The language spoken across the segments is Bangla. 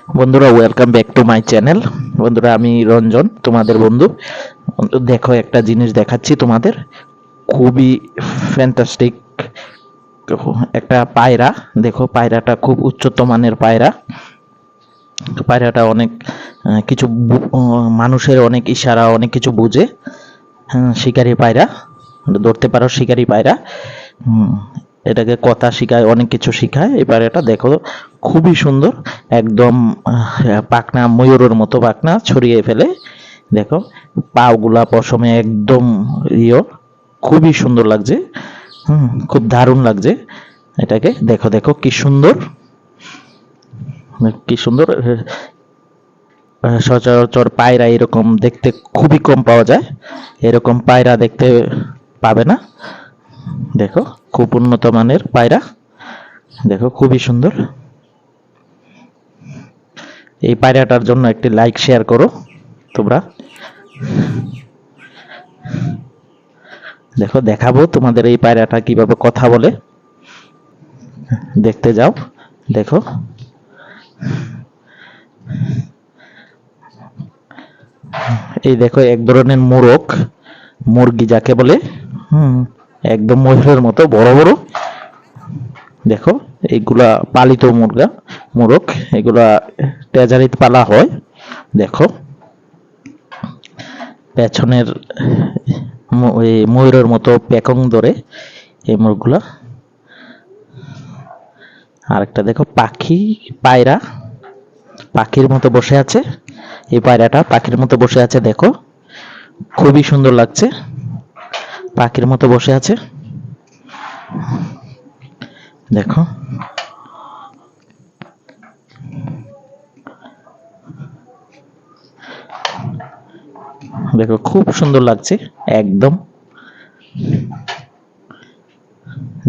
বন্ধুরা, welcome back to my channel. বন্ধুরা, আমি রঞ্জন, তোমাদের বন্ধু। দেখো, একটা জিনিস দেখাচ্ছি তোমাদের, খুবই ফ্যান্টাস্টিক একটা পায়রা। দেখো, পায়রাটা খুব উচ্চত মানের পায়রা। পায়রাটা অনেক কিছু মানুষের অনেক ইশারা, অনেক কিছু বুঝে। হ্যাঁ, শিকারি পায়রা, ধরতে পারো শিকারি পায়রা। হুম, এটাকে কথা শিখায়, অনেক কিছু শিখায়। এবার এটা দেখো, খুবই সুন্দর, একদম পাখনা ময়ূরের মতো পাখনা ছড়িয়ে ফেলে। দেখো, পাগুলা পশমে একদম ইয়ো, খুবই সুন্দর লাগছে। খুব দারুণ লাগছে এটাকে। দেখো দেখো কি সুন্দর, কি সুন্দর। সচরাচর পায়রা এরকম দেখতে খুবই কম পাওয়া যায়, এরকম পায়রা দেখতে পাবে না। দেখো, খুব উন্নত মানের পায়রা। দেখো, খুবই সুন্দর। এই পায়রাটার জন্য একটি লাইক শেয়ার করো তোমরা। দেখো, দেখাবো তোমাদের এই পায়রাটা কিভাবে কথা বলে, দেখতে যাও। দেখো, এই দেখো, এক ধরনের মোরগ, মুরগি যাকে বলে। হুম, একদম ময়ূরের মতো বড় বড়। দেখো, এইগুলা পালিত মোরগ, এগুলা ট্রেজারিত পালা হয়। দেখো, পেছনের ওই ময়ূরের মতো পেখম ধরে এই মোরগগুলা। আরেকটা দেখো, পাখি, পায়রা পাখির মতো বসে আছে। এই পায়রাটা পাখির মতো বসে আছে। দেখো, খুবই সুন্দর লাগছে, পাখির মতো বসে আছে। দেখো, দেখো, খুব সুন্দর লাগছে একদম।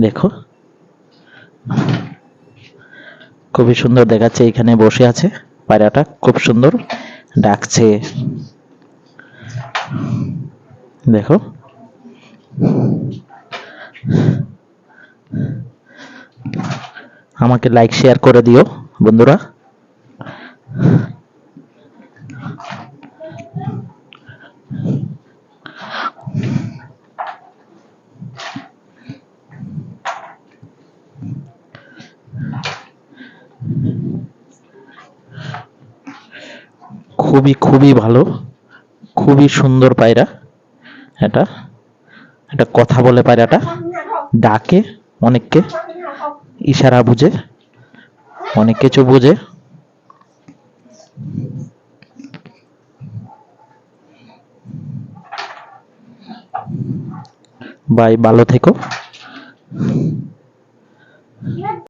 দেখো, খুবই সুন্দর দেখাচ্ছে, এখানে বসে আছে পায়রাটা, খুব সুন্দর ডাকছে। দেখো, আমাকে লাইক শেয়ার করে দিও বন্ধুরা। খুবই খুবই ভালো, খুবই সুন্দর পায়রা এটা। এটা কথা বলে পায়রাটা, ডাকে অনেককে, ইশারা বুঝে, অনেক কিছু বুঝে। বাই, ভালো থেকো।